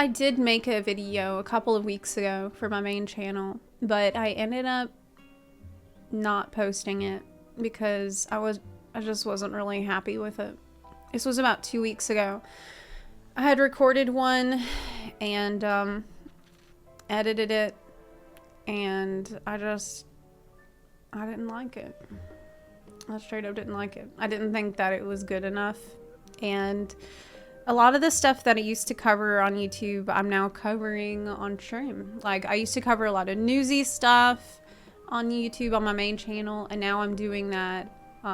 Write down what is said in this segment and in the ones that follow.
I did make a video a couple of weeks ago for my main channel, but I ended up not posting it because I just wasn't really happy with it. This was about 2 weeks ago. I had recorded one and edited it, and I didn't like it. I straight up didn't like it. I didn't think that it was good enough. And a lot of the stuff that I used to cover on YouTube, I'm now covering on stream. Like, I used to cover a lot of newsy stuff on YouTube on my main channel, and now I'm doing that.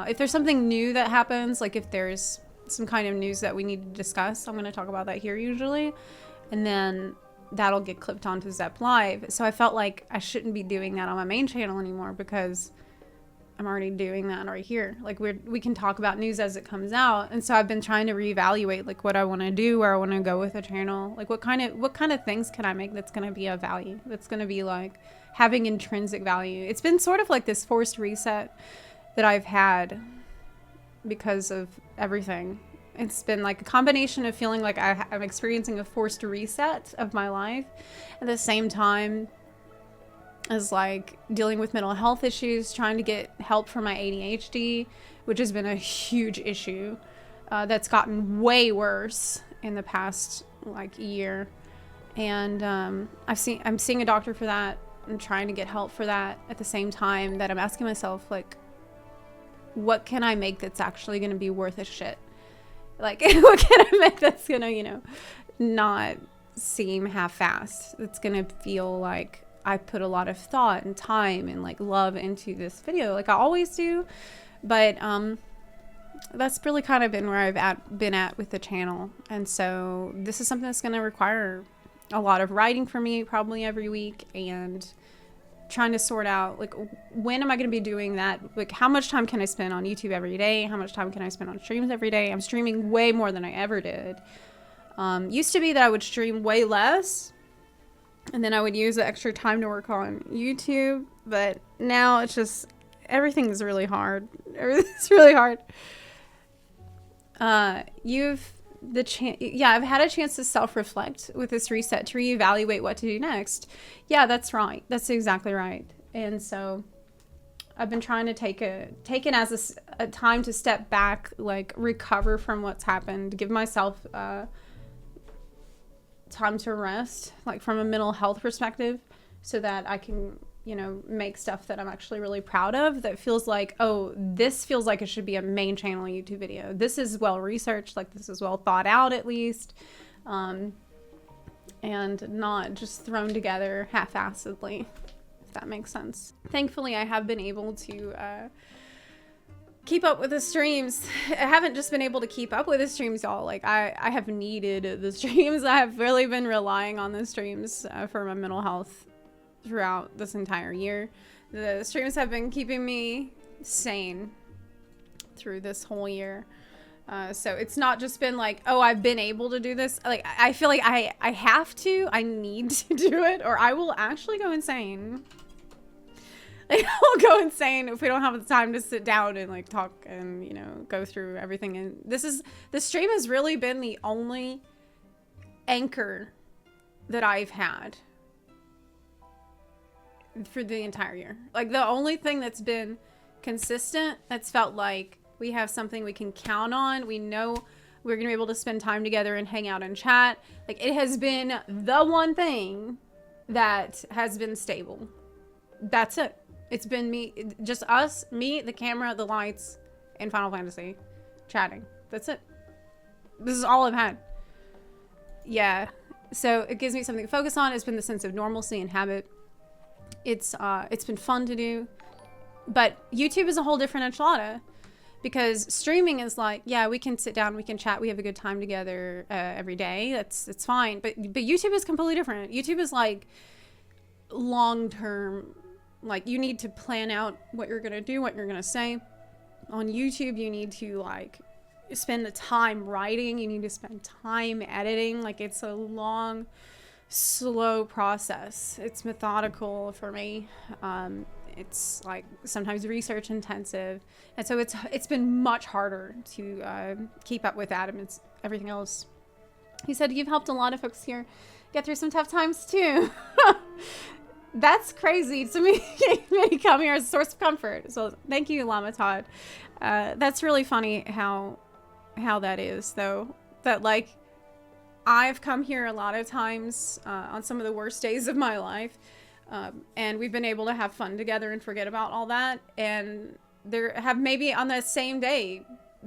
If there's something new that happens, like if there's some kind of news that we need to discuss, I'm going to talk about that here usually. And then that'll get clipped onto Zep Live. So I felt like I shouldn't be doing that on my main channel anymore because I'm already doing that right here. Like, we can talk about news as it comes out. And so I've been trying to reevaluate like what I want to do, where I want to go with the channel. Like what kind of things can I make that's going to be of value? That's going to be like having intrinsic value. It's been sort of like this forced reset that I've had because of everything. It's been like a combination of feeling like I'm experiencing a forced reset of my life at the same time as like dealing with mental health issues, trying to get help for my ADHD, which has been a huge issue that's gotten way worse in the past like year. And I'm seeing a doctor for that. I'm trying to get help for that at the same time that I'm asking myself, like, what can I make that's actually going to be worth a shit? Like, what can I make that's going to, you know, not seem half-assed? It's going to feel like I put a lot of thought and time and like love into this video like I always do. But that's really kind of been where I've been at with the channel. And so this is something that's going to require a lot of writing for me probably every week, and trying to sort out like when am I going to be doing that? Like, how much time can I spend on YouTube every day? How much time can I spend on streams every day? I'm streaming way more than I ever did. Used to be that I would stream way less and then I would use the extra time to work on YouTube, but now it's just everything's really hard. Everything's really hard. I've had a chance to self-reflect with this reset, to reevaluate what to do next. Yeah, that's right. That's exactly right. And so I've been trying to take it as a time to step back, like recover from what's happened, give myself time to rest, like from a mental health perspective, so that I can, you know, make stuff that I'm actually really proud of, that feels like, oh, this feels like it should be a main channel YouTube video. This is well researched, like this is well thought out at least, and not just thrown together half-assedly, if that makes sense. Thankfully, I have been able to keep up with the streams. I haven't just been able to keep up with the streams, y'all. Like, I have needed the streams. I have really been relying on the streams for my mental health throughout this entire year. The streams have been keeping me sane through this whole year. So it's not just been like, oh, I've been able to do this. Like, I feel like I have to, I need to do it, or I will actually go insane. Like, I'll go insane if we don't have the time to sit down and like talk and, you know, go through everything. And the stream has really been the only anchor that I've had for the entire year. Like, the only thing that's been consistent, that's felt like we have something we can count on. We know we're gonna be able to spend time together and hang out and chat. Like, it has been the one thing that has been stable. That's it. It's been me, just us, me, the camera, the lights, and Final Fantasy chatting. That's it. This is all I've had. Yeah. So it gives me something to focus on. It's been the sense of normalcy and habit. It's been fun to do. But YouTube is a whole different enchilada, because streaming is like, yeah, we can sit down, we can chat, we have a good time together every day. It's fine. But YouTube is completely different. YouTube is like long-term. Like, you need to plan out what you're gonna do, what you're gonna say. On YouTube, you need to like spend the time writing, you need to spend time editing. Like, it's a long, slow process. It's methodical for me. It's like sometimes research intensive, and so it's been much harder to keep up with that amidst everything else. He said, you've helped a lot of folks here get through some tough times too. That's crazy to me. Me come here as a source of comfort. So thank you, Llama Todd. That's really funny how that is, though. That, like, I've come here a lot of times on some of the worst days of my life, and we've been able to have fun together and forget about all that. And there have maybe on that same day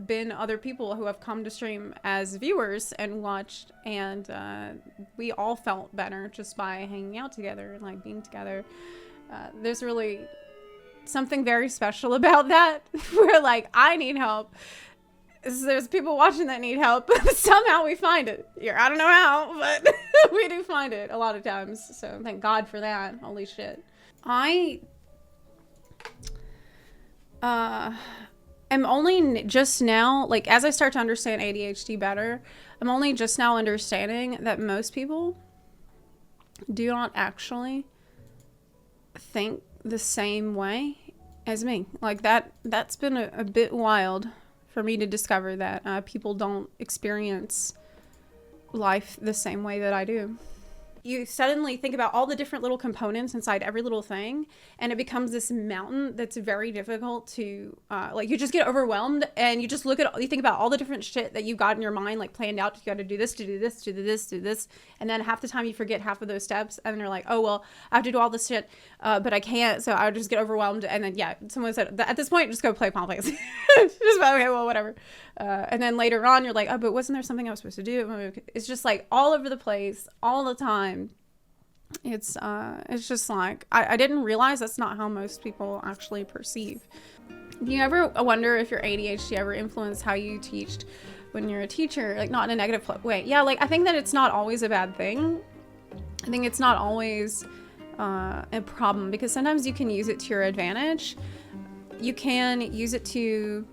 been other people who have come to stream as viewers and watched, and we all felt better just by hanging out together and like being together. There's really something very special about that, where like I need help, there's people watching that need help. Somehow we find it here. I don't know how, but we do find it a lot of times, so thank God for that. Holy shit. I I'm only just now, like, as I start to understand ADHD better, I'm only just now understanding that most people do not actually think the same way as me. Like, that's been a bit wild for me to discover that people don't experience life the same way that I do. You suddenly think about all the different little components inside every little thing, and it becomes this mountain that's very difficult to, like, you just get overwhelmed, and you just you think about all the different shit that you got in your mind, like, planned out. You got to do this, to do this, to do this, do this, and then half the time you forget half of those steps, and then you're like, oh, well, I have to do all this shit, but I can't, so I would just get overwhelmed, and then, yeah, someone said, at this point, just go play Final Fantasy. Just, okay, well, whatever. And then later on, you're like, oh, but wasn't there something I was supposed to do? It's just, like, all over the place, all the time. It's just like, I didn't realize that's not how most people actually perceive. Do you ever wonder if your ADHD ever influenced how you teach when you're a teacher? Like, not in a negative way. Yeah, like, I think that it's not always a bad thing. I think it's not always a problem, because sometimes you can use it to your advantage. You can use it to,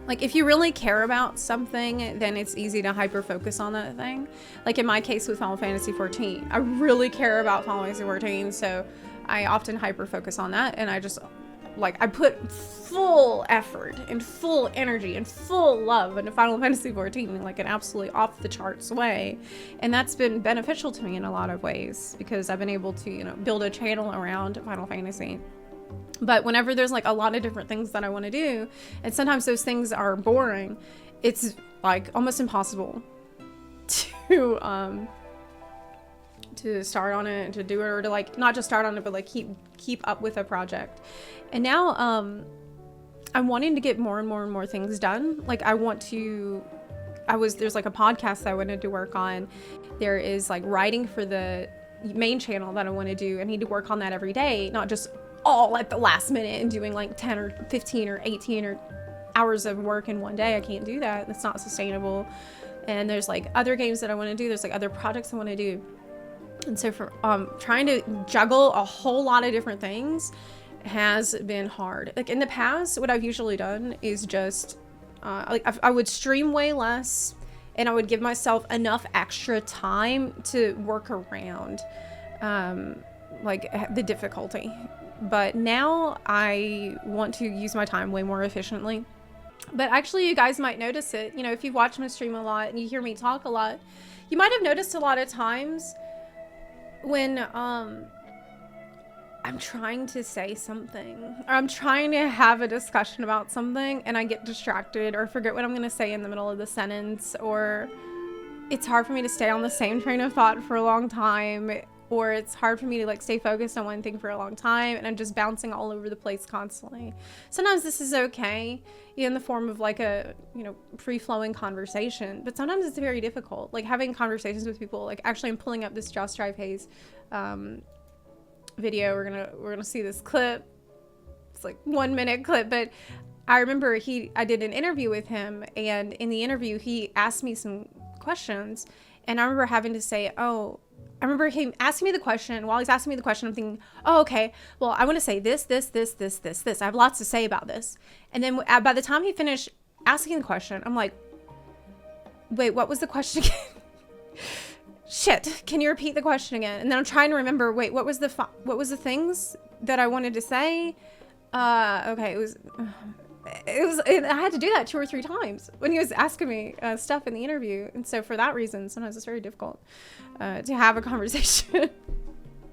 like, if you really care about something, then it's easy to hyper focus on that thing. Like in my case with Final Fantasy 14, I really care about Final Fantasy 14, so I often hyper focus on that, and I just, like, I put full effort and full energy and full love into Final Fantasy 14 in, like, an absolutely off the charts way. And that's been beneficial to me in a lot of ways, because I've been able to, you know, build a channel around Final Fantasy. But whenever there's, like, a lot of different things that I want to do, and sometimes those things are boring, it's, like, almost impossible to start on it and to do it, or to, like, not just start on it, but, like, keep up with a project. And now I'm wanting to get more and more and more things done. Like, there's, like, a podcast that I wanted to work on. There is, like, writing for the main channel that I want to do. I need to work on that every day, not just all at the last minute and doing, like, 10 or 15 or 18 or hours of work in one day. I can't do that. That's not sustainable. And there's, like, other games that I want to do. There's, like, other projects I want to do. And so for trying to juggle a whole lot of different things has been hard. Like, in the past, what I've usually done is just like, I would stream way less, and I would give myself enough extra time to work around like, the difficulty. But now I want to use my time way more efficiently. But actually, you guys might notice it. You know, if you've watched my stream a lot and you hear me talk a lot, you might have noticed a lot of times when I'm trying to say something, or I'm trying to have a discussion about something, and I get distracted or forget what I'm going to say in the middle of the sentence, or it's hard for me to stay on the same train of thought for a long time, or it's hard for me to, like, stay focused on one thing for a long time, and I'm just bouncing all over the place constantly. Sometimes this is okay in the form of, like, a, you know, free-flowing conversation, but sometimes it's very difficult, like, having conversations with people. Like, actually, I'm pulling up this Josh Drive Hayes video. We're gonna see this clip. It's like 1 minute clip, but I remember I did an interview with him, and in the interview he asked me some questions, and I remember having to say, I remember him asking me the question. While he's asking me the question, I'm thinking, oh, okay, well, I want to say this. I have lots to say about this. And then by the time he finished asking the question, I'm like, wait, what was the question again? Shit, can you repeat the question again? And then I'm trying to remember, wait, what was the things that I wanted to say? Okay, it was, I had to do that 2 or 3 times when he was asking me stuff in the interview. And so for that reason, sometimes it's very difficult to have a conversation.